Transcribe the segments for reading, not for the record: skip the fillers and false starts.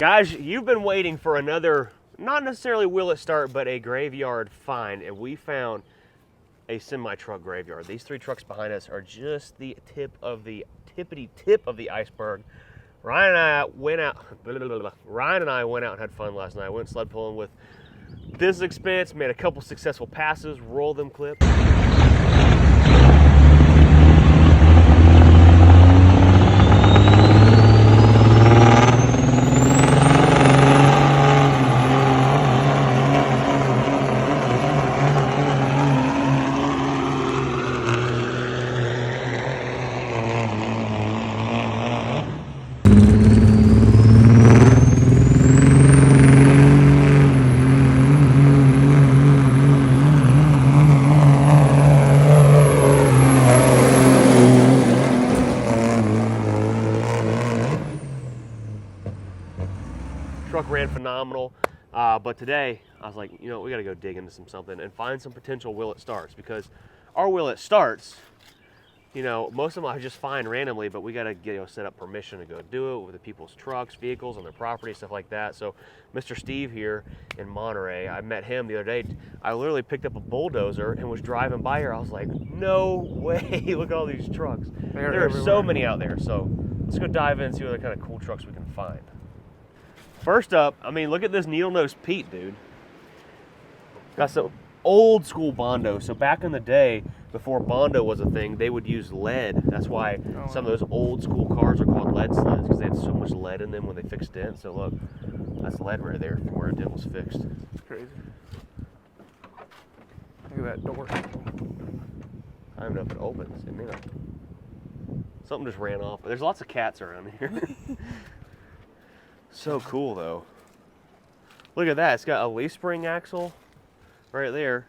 Guys, you've been waiting for another, not necessarily will it start, but a graveyard find, and we found a semi-truck graveyard. These 3 trucks behind us are just the tippity tip of the iceberg. Ryan and I went out and had fun last night. Went sled pulling with Business Expense, made a couple successful passes, roll them clips. Truck ran phenomenal, but today I was like, you know, we got to go dig into something and find some potential will it starts, because our will it starts, you know, most of them I just find randomly, but we got to set up permission to go do it with the people's trucks, vehicles, on their property, stuff like that. So Mr. Steve here in Monterey, I met him the other day. I literally picked up a bulldozer and was driving by here. I was like, no way, look at all these trucks. There are so many out there. So let's go dive in and see what other kind of cool trucks we can find. First up, I mean, look at this needle nose Pete, dude. Got some old school Bondo. So back in the day, before Bondo was a thing, they would use lead. That's why some of those old school cars are called lead sleds, because they had so much lead in them when they fixed dents. So look, that's lead right there from where a dent was fixed. It's crazy. Look at that door. I don't know if it opens. It may not. Something just ran off. There's lots of cats around here. So cool though. Look at that. It's got a leaf spring axle right there.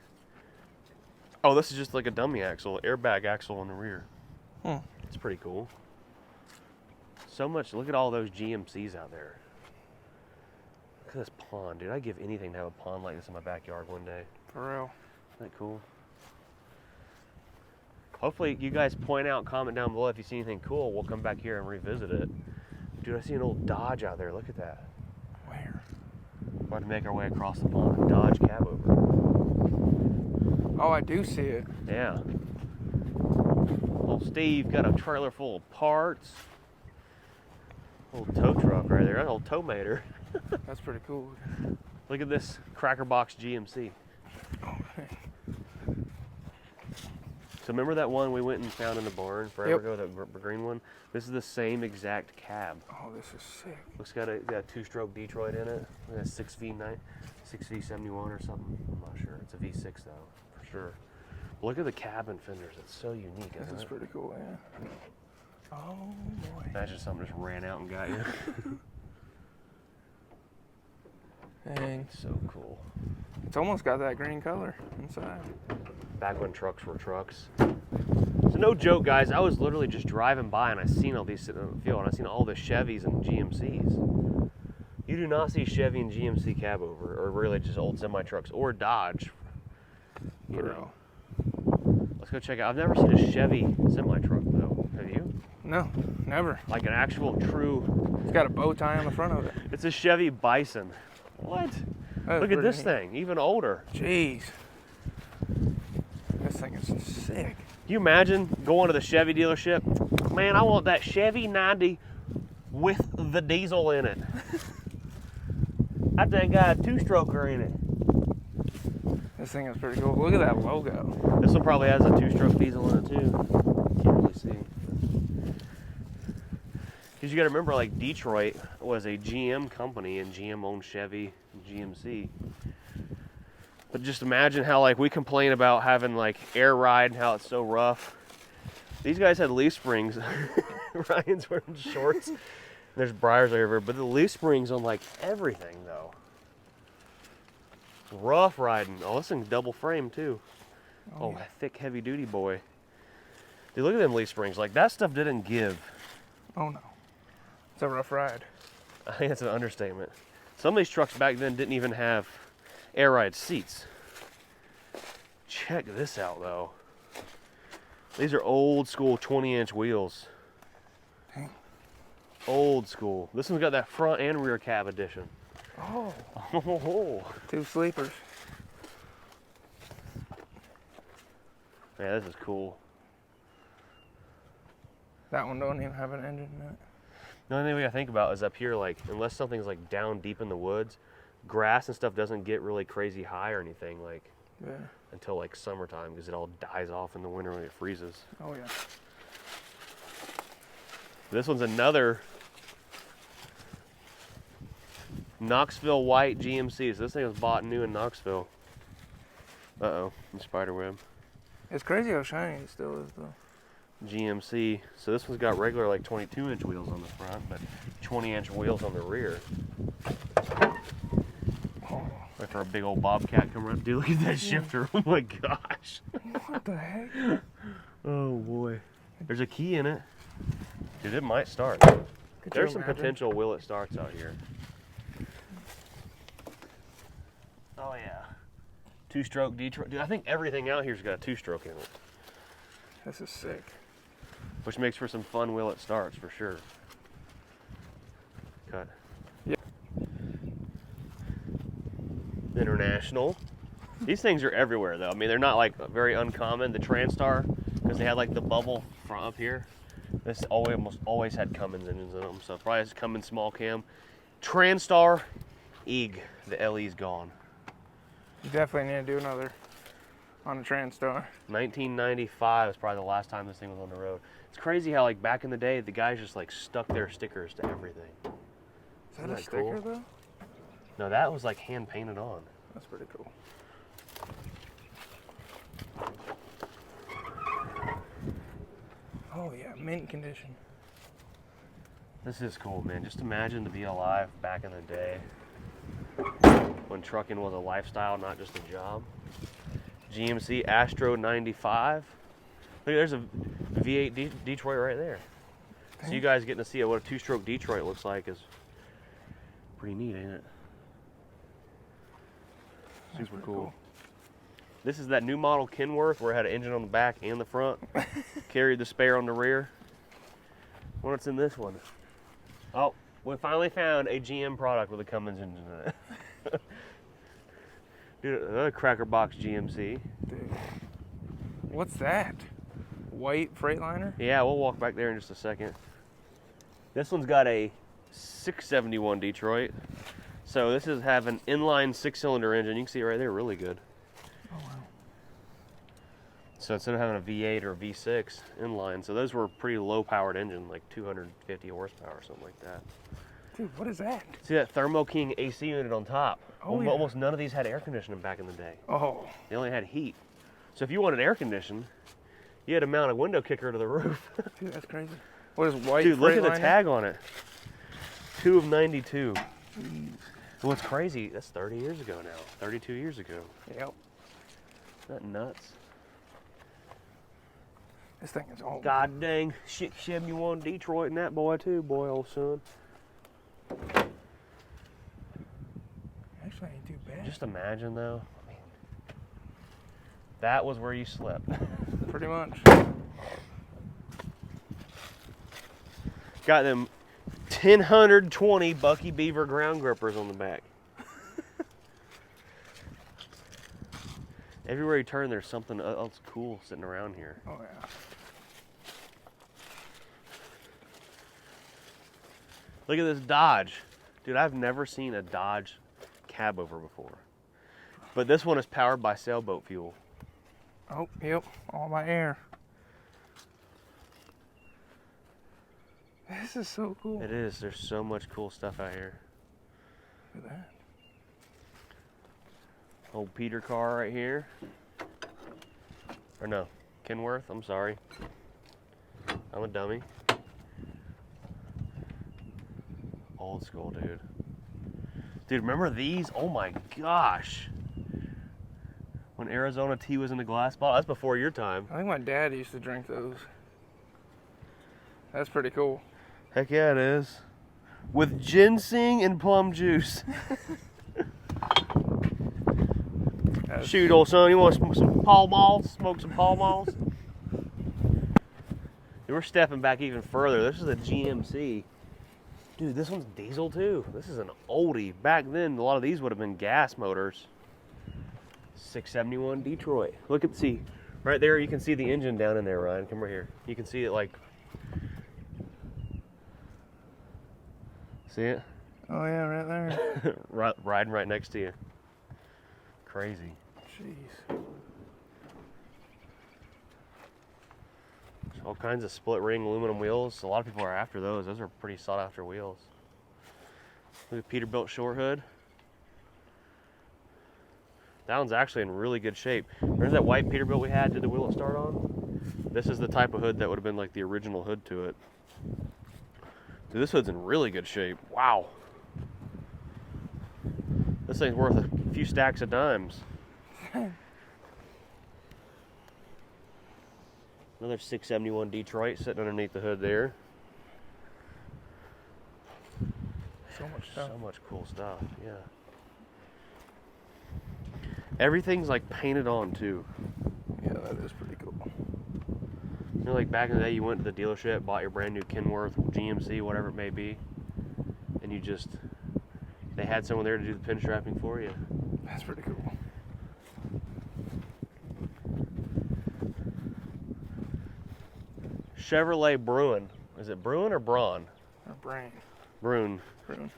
Oh, this is just like a dummy axle, airbag axle on the rear. It's pretty cool. So much. Look at all those GMCs out there. Look at this pond, dude. I'd give anything to have a pond like this in my backyard one day. For real. Isn't that cool? Hopefully you guys point out, comment down below if you see anything cool. We'll come back here and revisit it. Dude, I see an old Dodge out there. Look at that. Where? We're about to make our way across the pond. Dodge Cabover. Oh, I do see it. Yeah. Old Steve got a trailer full of parts. Old tow truck right there. An old tow mater. That's pretty cool. Look at this cracker box GMC. Okay. So remember that one we went and found in the barn forever ago, that green one? This is the same exact cab. Oh, this is sick. Looks got a 2-stroke Detroit in it. It has 6V71 or something. I'm not sure. It's a V6 though, for sure. But look at the cabin fenders. It's so unique. This is pretty cool, yeah. Oh boy. Imagine something just ran out and got you. Dang. So cool. It's almost got that green color inside. Back when trucks were trucks. So no joke, guys. I was literally just driving by and I seen all these sitting on the field, and I seen all the Chevys and GMCs. You do not see Chevy and GMC Cabover, or really just old semi trucks, or Dodge. You know. Let's go check out. I've never seen a Chevy semi truck though. Have you? No, never. Like an actual true. It's got a bow tie on the front of it. It's a Chevy Bison. What? Look at this thing, even older. Jeez. This thing is sick. Can you imagine going to the Chevy dealership? Man, I want that Chevy 90 with the diesel in it. That thing got a 2-stroker in it. This thing is pretty cool. Look at that logo. This one probably has a 2-stroke diesel in it too. Can't really see. Because you got to remember, like, Detroit was a GM company, and GM owned Chevy and GMC. But just imagine how, like, we complain about having, like, air ride and how it's so rough. These guys had leaf springs. Ryan's wearing shorts. There's briars over, but the leaf springs on, like, everything, though. Rough riding. Oh, this thing's double frame, too. Oh, yeah. Thick, heavy-duty boy. Dude, look at them leaf springs. Like, that stuff didn't give. Oh, no. It's a rough ride. I think that's an understatement. Some of these trucks back then didn't even have air ride seats. Check this out though. These are old school 20-inch wheels. Dang. Old school. This one's got that front and rear cab edition. Oh, Oh, 2 sleepers. yeah, this is cool. That one don't even have an engine in it. The only thing we gotta think about is up here, like, unless something's like down deep in the woods, grass and stuff doesn't get really crazy high or anything, like, Yeah. until like summertime, because it all dies off in the winter when it freezes. Oh yeah. This one's another Knoxville white GMC. So this thing was bought new in Knoxville. Uh-oh, spider web. It's crazy how shiny it still is though. GMC. So this one's got regular like 22-inch wheels on the front, but 20-inch wheels on the rear. Oh, Like for a big old Bobcat coming around. Dude, look at that shifter. Oh my gosh. what the heck? Oh boy. There's a key in it. Dude, it might start. Could There's you some imagine? potential will it starts out here. Oh yeah. 2-stroke Detroit. Dude, I think everything out here's got a 2-stroke in it. This is sick. Which makes for some fun will it starts for sure. Cut. Yep. International. These things are everywhere though. I mean, they're not like very uncommon. The Transtar, because they had like the bubble front up here. This almost always had Cummins engines in them, so probably it's Cummins small cam. Transtar, EG. The LE's gone. You definitely need to do another on a Transtar. 1995 is probably the last time this thing was on the road. It's crazy how like back in the day, the guys just like stuck their stickers to everything. Is that Isn't a that sticker cool? though? No, that was like hand painted on. That's pretty cool. Oh yeah, mint condition. This is cool, man. Just imagine to be alive back in the day when trucking was a lifestyle, not just a job. GMC Astro 95. Look, there's a V8 Detroit right there. So you guys getting to see what a 2-stroke Detroit looks like is pretty neat, ain't it? That's Super pretty cool. This is that new model Kenworth where it had an engine on the back and the front. Carried the spare on the rear. What's in this one? Oh, we finally found a GM product with a Cummins engine in it. Dude, another cracker box GMC. Dude. What's that? White Freightliner? Yeah, we'll walk back there in just a second. This one's got a 671 Detroit. So this is have an inline 6-cylinder engine. You can see it right there, really good. Oh wow. So instead of having a V8 or a V6 inline, so those were pretty low-powered engine, like 250 horsepower or something like that. Dude, what is that? See that Thermo King AC unit on top? Oh, yeah. Almost none of these had air conditioning back in the day. Oh, They only had heat. So if you wanted air conditioning, you had to mount a window kicker to the roof. dude, that's crazy. What is white Dude, look at the Freightliner? tag on it. 2 of 92. And what's crazy, that's 30 years ago now. 32 years ago. Yep. Isn't that nuts? This thing is old. God dang, 671 Detroit and that boy too, boy, old son. Actually, ain't too bad. Just imagine though, I mean, that was where you slept. Pretty much. Got them 1020 Bucky Beaver ground grippers on the back. Everywhere you turn, there's something else cool sitting around here. Oh yeah. Look at this Dodge. Dude, I've never seen a Dodge Cabover before. But this one is powered by sailboat fuel. Oh, yep. All my air. This is so cool. It is. There's so much cool stuff out here. Look at that. Old Peter car right here. Or no, Kenworth, I'm sorry. I'm a dummy. Old school, dude. Dude, remember these? Oh my gosh. When Arizona tea was in a glass bottle. That's before your time. I think my dad used to drink those. That's pretty cool. Heck yeah, it is. With ginseng and plum juice. Shoot, old son, you want to smoke some Pall Malls? Smoke some Pall Malls? We're stepping back even further. This is a GMC. Dude, this one's diesel too. This is an oldie. Back then, a lot of these would have been gas motors. 671 Detroit. Look at, see, right there, you can see the engine down in there, Ryan. Come right here. You can see it like, see it? Oh yeah, right there. Riding right next to you. Crazy. Jeez. All kinds of split ring aluminum wheels. A lot of people are after those. Those are pretty sought after wheels. Look at Peterbilt short hood. That one's actually in really good shape. Remember that white Peterbilt we had, did the wheel it start on? This is the type of hood that would have been like the original hood to it. Dude, this hood's in really good shape. Wow. This thing's worth a few stacks of dimes. Another 671 Detroit sitting underneath the hood there. So much stuff. So much cool stuff, yeah. Everything's like painted on too. Yeah, that is pretty cool. You know, like back in the day, you went to the dealership, bought your brand new Kenworth, GMC, whatever it may be, and you just, they had someone there to do the pin strapping for you. That's pretty cool. Chevrolet Bruin. Is it Bruin or Braun? Or brain. Bruin. Bruin.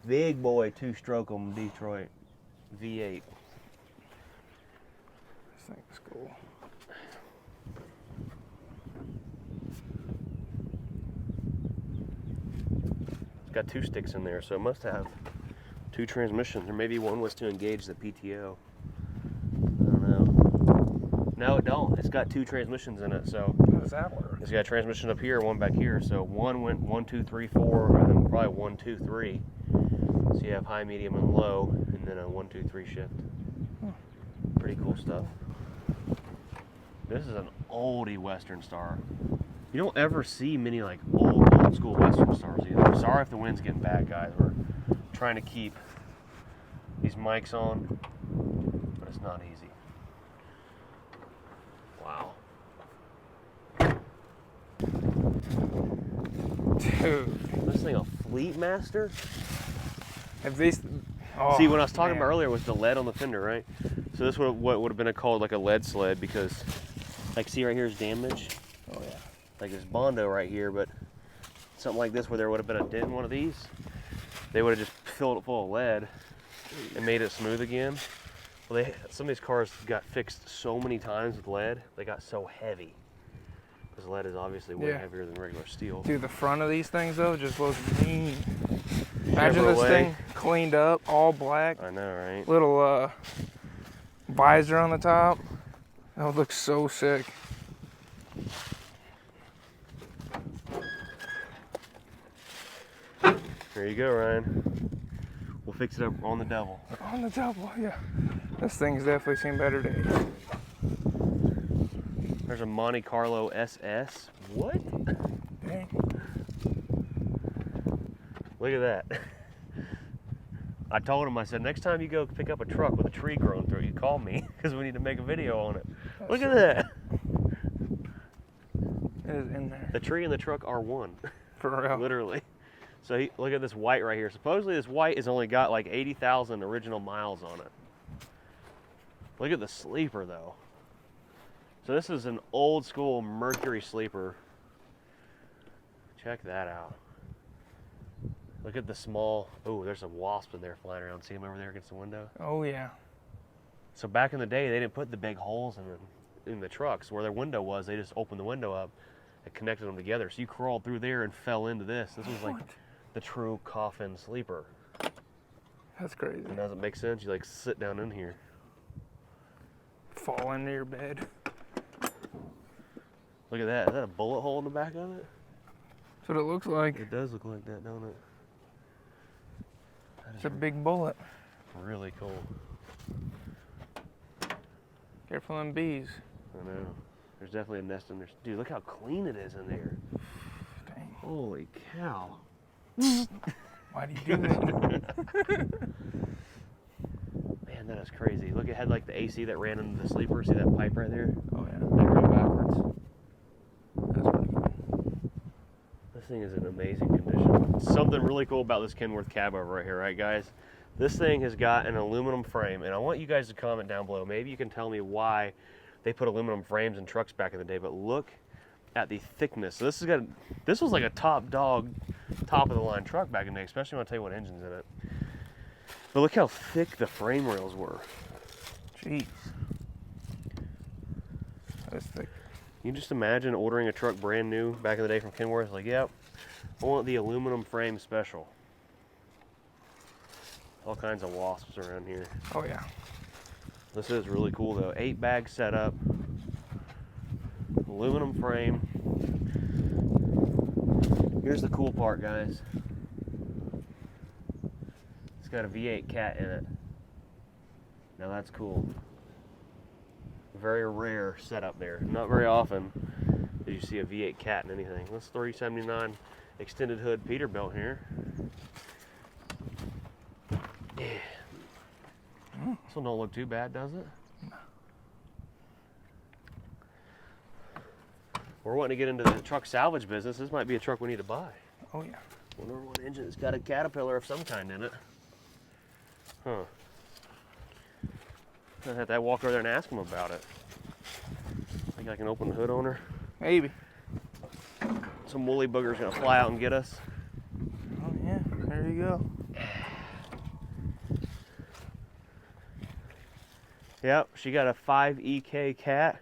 Big boy two-stroke on Detroit. V8. This thing's cool. It's got two sticks in there, so it must have two transmissions, or maybe one was to engage the PTO. I don't know. No, it don't. It's got two transmissions in it, so How does that work? it's got a transmission up here, one back here. So one went 1, 2, 3, 4, and then probably 1, 2, 3. So you have high, medium, and low, and then a 1, 2, 3 shift. Pretty cool stuff. This is an oldie Western Star. You don't ever see many like old school Western Stars either. Sorry if the wind's getting bad, guys. We're trying to keep these mics on, but it's not easy. Wow. Dude. This thing a Fleet Master? Have these... Oh, See, when I was talking man. about earlier was the lead on the fender, right? So this would what would have been called like a lead sled because, like, see right here is damage. Oh yeah. Like this Bondo right here, but something like this where there would have been a dent in one of these, they would have just filled it full of lead and made it smooth again. Well, some of these cars got fixed so many times with lead, they got so heavy. Because lead is obviously way heavier than regular steel. Dude, the front of these things though just looks mean. Imagine this Chevrolet. thing cleaned up, all black. I know, right? Little visor on the top. That would look so sick. There you go, Ryan. We'll fix it up on the devil. On the double, yeah. This thing's definitely seen better days. There's a Monte Carlo SS. What? Dang. Look at that. I told him, I said, next time you go pick up a truck with a tree growing through it, you call me because we need to make a video on it. Look at that. It is in there. The tree and the truck are one. For real. Literally. So look at this white right here. Supposedly this white has only got like 80,000 original miles on it. Look at the sleeper though. So this is an old school Mercury sleeper. Check that out. Look at the small, oh, there's a wasp in there flying around. See him over there against the window? Oh yeah. So back in the day, they didn't put the big holes in the trucks where their window was. They just opened the window up and connected them together. So you crawled through there and fell into this. This was like the true coffin sleeper. That's crazy. And doesn't make sense. You like sit down in here. Fall into your bed. Look at that. Is that a bullet hole in the back of it? That's what it looks like. It does look like that, don't it? That It's is a big bullet. really cool. Careful them bees. I know. There's definitely a nest in there. Dude, look how clean it is in there. Dang. Holy cow. Why do you do that? Man, that is crazy. Look, it had like the AC that ran into the sleeper. See that pipe right there? Oh yeah. Like right backwards. That's pretty cool. thing is in amazing condition. Something really cool about this Kenworth Cabover right here, right guys? This thing has got an aluminum frame, and I want you guys to comment down below. Maybe you can tell me why they put aluminum frames in trucks back in the day, but look at the thickness. So this was like a top dog, top of the line truck back in the day, especially when I tell you what engine's in it. But look how thick the frame rails were. Jeez. That's thick. You just imagine ordering a truck brand new back in the day from Kenworth, like, yep, I want the aluminum frame special. All kinds of wasps around here. Oh yeah. This is really cool though. 8-bag setup, aluminum frame. Here's the cool part, guys. It's got a V8 cat in it. Now that's cool. Very rare setup there. Not very often do you see a V8 cat in anything. This 379 extended hood Peterbilt here. Yeah. This one don't look too bad, does it? No. We're wanting to get into the truck salvage business. This might be a truck we need to buy. Oh yeah. Wonder what engine that's got a Caterpillar of some kind in it. Huh. I'd have to walk over there and ask them about it. Think I can open the hood on her? Maybe. Some woolly booger's gonna fly out and get us. Oh yeah. There you go. Yep, she got a 5EK cat.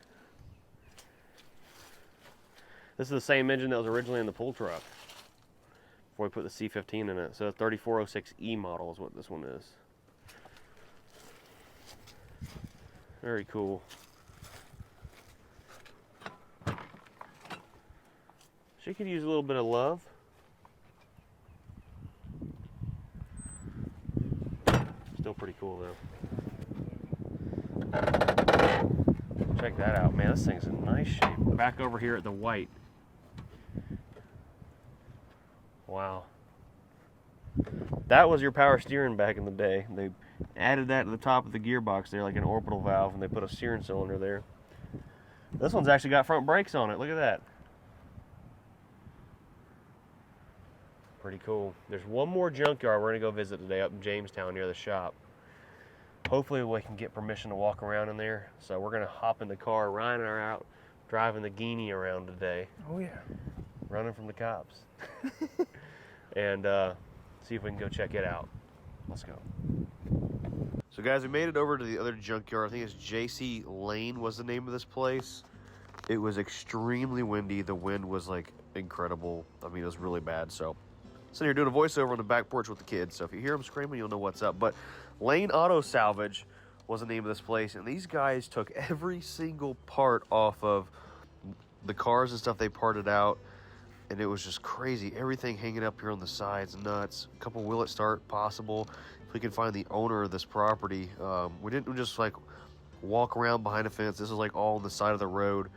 This is the same engine that was originally in the pull truck before we put the C15 in it. So 3406E model is what this one is. Very cool. She could use a little bit of love. Still pretty cool though. Check that out, man. This thing's in nice shape. Back over here at the white. Wow. That was your power steering back in the day. They added that to the top of the gearbox there, like an orbital valve, and they put a steering cylinder there. This one's actually got front brakes on it. Look at that. Pretty cool. There's one more junkyard we're going to go visit today up in Jamestown near the shop. Hopefully we can get permission to walk around in there. So we're going to hop in the car. Ryan and I are out driving the Guinea around today. Oh yeah. Running from the cops. And see if we can go check it out. Let's go. So guys, we made it over to the other junkyard. I think it's JC Lane was the name of this place. It was extremely windy. The wind was like incredible. I mean, it was really bad. So sitting here doing a voiceover on the back porch with the kids. So if you hear them screaming, you'll know what's up. But Lane Auto Salvage was the name of this place. And these guys took every single part off of the cars and stuff they parted out. And it was just crazy. Everything hanging up here on the sides, nuts. A couple will it start possible. If we can find the owner of this property. We didn't just like walk around behind a fence. This is like all on the side of the road.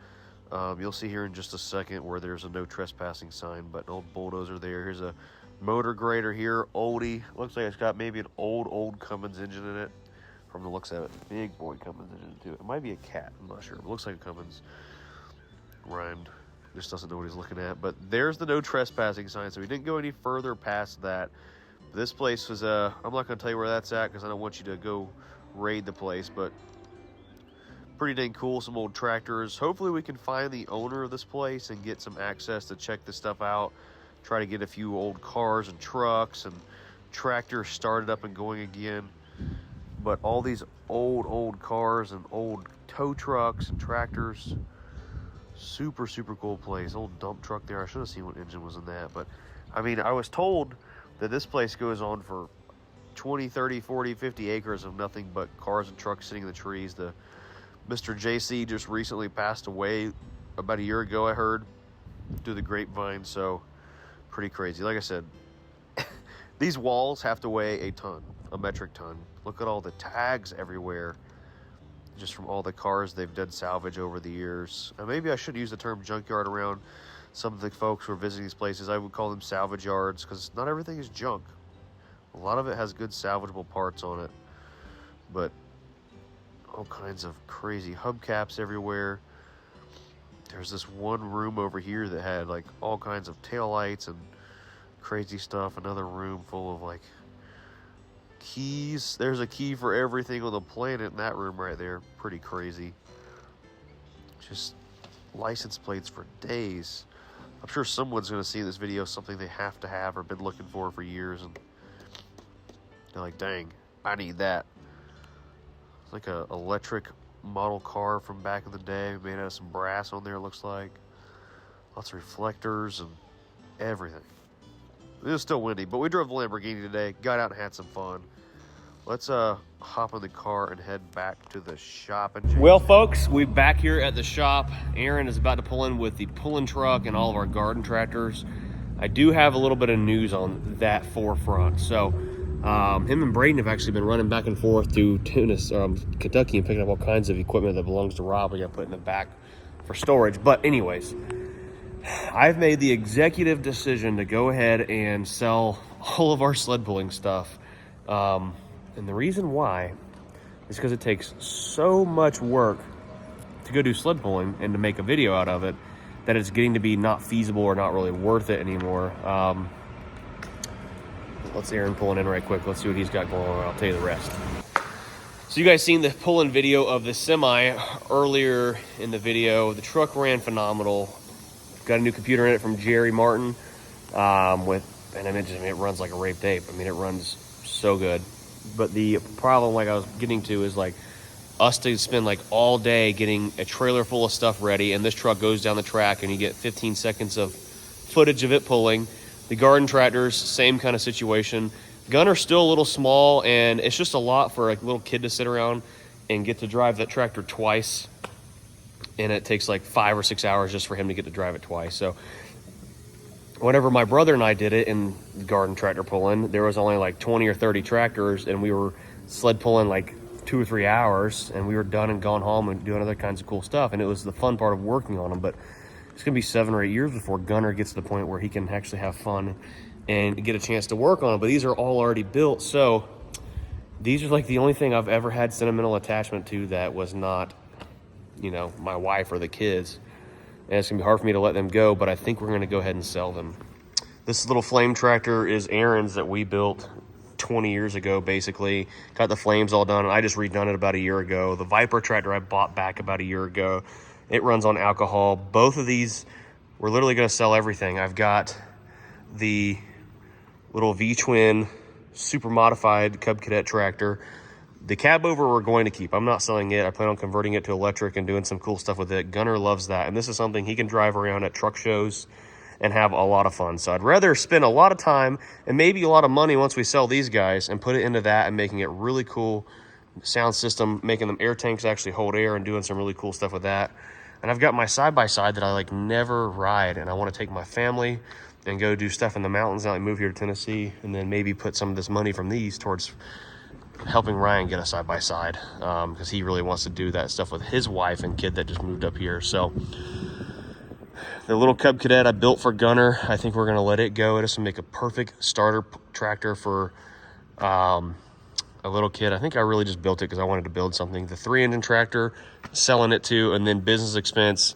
You'll see here in just a second where there's a no trespassing sign, but an old bulldozer there. Here's a motor grader here, oldie. Looks like it's got maybe an old Cummins engine in it. From the looks of it, big boy Cummins engine too. It might be a cat, I'm not sure. It looks like a Cummins. Rhymed. Just doesn't know what he's looking at. But there's the no trespassing sign, so we didn't go any further past that. This place was, I'm not going to tell you where that's at because I don't want you to go raid the place, but pretty dang cool. Some old tractors. Hopefully we can find the owner of this place and get some access to check this stuff out. Try to get a few old cars and trucks and tractors started up and going again. But all these old cars and old tow trucks and tractors. Super cool place. Old dump truck there. I should have seen what engine was in that. But I mean, I was told that this place goes on for 20, 30, 40, 50 acres of nothing but cars and trucks sitting in the trees. The Mr. JC just recently passed away about a year ago, I heard, through the grapevine. So pretty crazy. Like I said, these walls have to weigh a metric ton. Look at all the tags everywhere. Just from all the cars they've done salvage over the years. Maybe I should use the term junkyard around some of the folks who are visiting these places. I would call them salvage yards because not everything is junk. A lot of it has good salvageable parts on it. But all kinds of crazy hubcaps everywhere. there's this one room over here that had like all kinds of taillights and crazy stuff. Another room full of like keys. There's a key for everything on the planet in that room right there. Pretty crazy. Just license plates for days. I'm sure someone's going to see in this video something they have to have or been looking for years, and they're like, dang, I need that. It's like a electric model car from back in the day, made out of some brass on there, it looks like. Lots of reflectors and everything. It was still windy, but we drove the Lamborghini today, got out and had some fun. Let's hop in the car and head back to the shop. And well, folks, we're back here at the shop. Aaron is about to pull in with the pulling truck and all of our garden tractors. I do have a little bit of news on that forefront. So him and Braden have actually been running back and forth to Kentucky and picking up all kinds of equipment that belongs to Rob. We got to put in the back for storage. But anyways, I've made the executive decision to go ahead and sell all of our sled pulling stuff. And the reason why is because it takes so much work to go do sled pulling and to make a video out of it that it's getting to be not feasible or not really worth it anymore. Let's Aaron pulling in right quick. Let's see what he's got going on. I'll tell you the rest. So you guys seen the pulling video of the semi earlier in the video. The truck ran phenomenal. Got a new computer in it from Jerry Martin. It runs like a raped ape. I mean, it runs so good. But the problem, like I was getting to, is like us to spend like all day getting a trailer full of stuff ready, and this truck goes down the track and you get 15 seconds of footage of it pulling. The garden tractors, same kind of situation. Gunner's still a little small, and it's just a lot for a little kid to sit around and get to drive that tractor twice. And it takes like 5 or 6 hours just for him to get to drive it twice. So whenever my brother and I did it in garden tractor pulling, there was only like 20 or 30 tractors, and we were sled pulling like 2 or 3 hours, and we were done and gone home and doing other kinds of cool stuff. And it was the fun part of working on them. But it's gonna be 7 or 8 years before Gunner gets to the point where he can actually have fun and get a chance to work on them. But these are all already built, so these are like the only thing I've ever had sentimental attachment to that was not, you know, my wife or the kids. And it's gonna be hard for me to let them go, but I think we're gonna go ahead and sell them. This little flame tractor is Aaron's that we built 20 years ago, basically. Got the flames all done, and I just redone it about a year ago. The Viper tractor I bought back about a year ago. It runs on alcohol. Both of these, we're literally gonna sell everything. I've got the little V-twin super modified Cub Cadet tractor. The Cabover we're going to keep. I'm not selling it. I plan on converting it to electric and doing some cool stuff with it. Gunner loves that, and this is something he can drive around at truck shows and have a lot of fun. So I'd rather spend a lot of time and maybe a lot of money once we sell these guys and put it into that and making it really cool sound system, making them air tanks actually hold air and doing some really cool stuff with that. And I've got my side-by-side that I like never ride, and I want to take my family and go do stuff in the mountains now I move here to Tennessee, and then maybe put some of this money from these towards helping Ryan get a side-by-side, because he really wants to do that stuff with his wife and kid that just moved up here. So the little Cub Cadet I built for Gunner, I think we're going to let it go. It is to make a perfect starter tractor for a little kid. I think I really just built it because I wanted to build something. The 3-engine tractor, selling it to, and then business expense,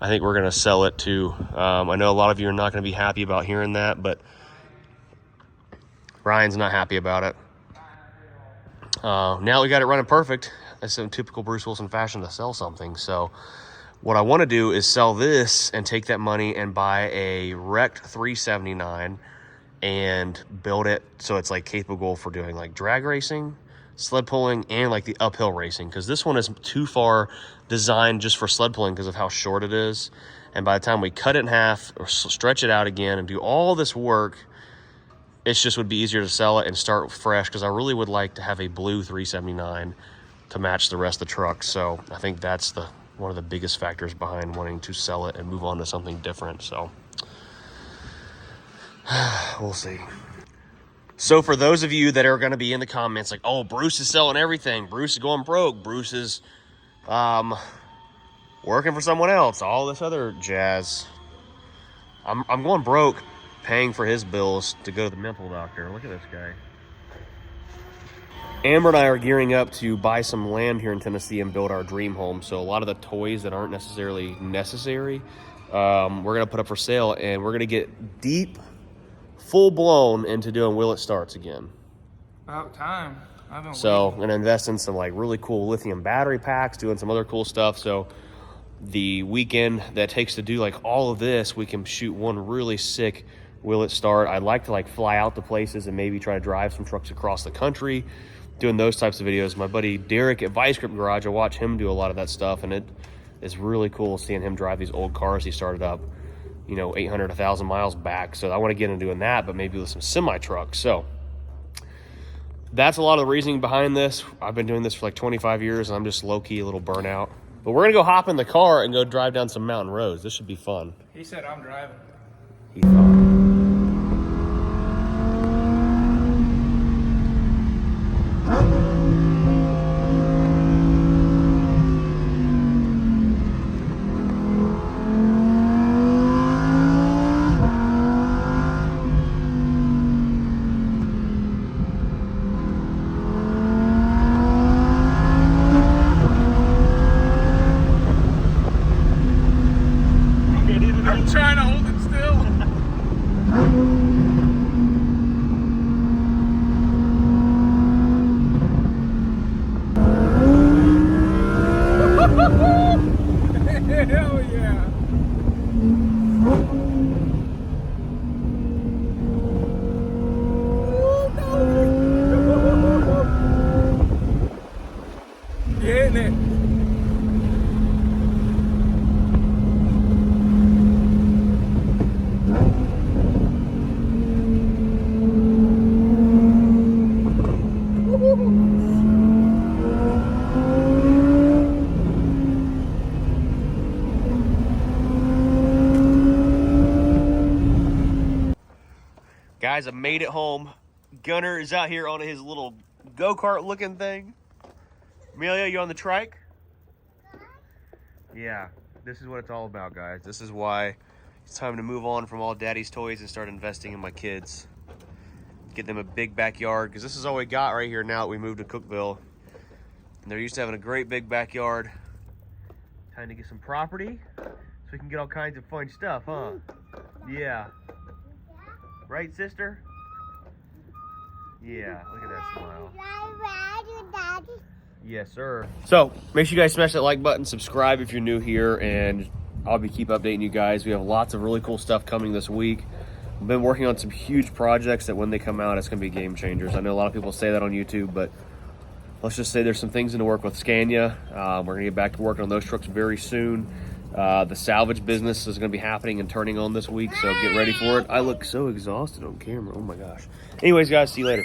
I think we're going to sell it to. I know a lot of you are not going to be happy about hearing that, but Ryan's not happy about it. Now we got it running perfect. That's in typical Bruce Wilson fashion to sell something. So what I want to do is sell this and take that money and buy a wrecked 379 and build it so it's like capable for doing like drag racing, sled pulling, and like the uphill racing, because this one is too far designed just for sled pulling because of how short it is. And by the time we cut it in half or stretch it out again and do all this work, it just would be easier to sell it and start fresh, because I really would like to have a blue 379 to match the rest of the truck. So I think that's one of the biggest factors behind wanting to sell it and move on to something different. So we'll see. So for those of you that are going to be in the comments like, oh, Bruce is selling everything, Bruce is going broke, Bruce is working for someone else, all this other jazz, I'm going broke paying for his bills to go to the mental doctor. Look at this guy. Amber and I are gearing up to buy some land here in Tennessee and build our dream home. So a lot of the toys that aren't necessarily necessary, we're gonna put up for sale, and we're gonna get deep, full blown into doing will it starts again. About time. I've been So I'm waiting. gonna invest in some like really cool lithium battery packs, doing some other cool stuff. So the weekend that takes to do like all of this, we can shoot one really sick will it start. I'd like to like fly out to places and maybe try to drive some trucks across the country, doing those types of videos. My buddy Derek at Vice Grip Garage, I watch him do a lot of that stuff, and it is really cool seeing him drive these old cars he started up, 800, 1,000 miles back. So I want to get into doing that, but maybe with some semi trucks. So that's a lot of the reasoning behind this. I've been doing this for like 25 years, and I'm just low-key a little burnout. But we're gonna go hop in the car and go drive down some mountain roads. This should be fun. He said I'm driving. He thought. I'm trying to hold it still. Hell yeah. Getting it. Guys, I made it home. Gunner is out here on his little go-kart looking thing. Amelia, you on the trike? Yeah, this is what it's all about, guys. This is why it's time to move on from all daddy's toys and start investing in my kids. Get them a big backyard, because this is all we got right here now that we moved to Cookville. And they're used to having a great big backyard. Time to get some property so we can get all kinds of fun stuff, huh? Yeah. Right, sister? Yeah, look at that smile. Yes, sir. So, make sure you guys smash that like button, subscribe if you're new here, and I'll keep updating you guys. We have lots of really cool stuff coming this week. I've been working on some huge projects that when they come out, it's going to be game changers. I know a lot of people say that on YouTube, but let's just say there's some things in the work with Scania. We're going to get back to working on those trucks very soon. The salvage business is going to be happening and turning on this week, so get ready for it. I look so exhausted on camera. Oh my gosh. Anyways, guys, see you later.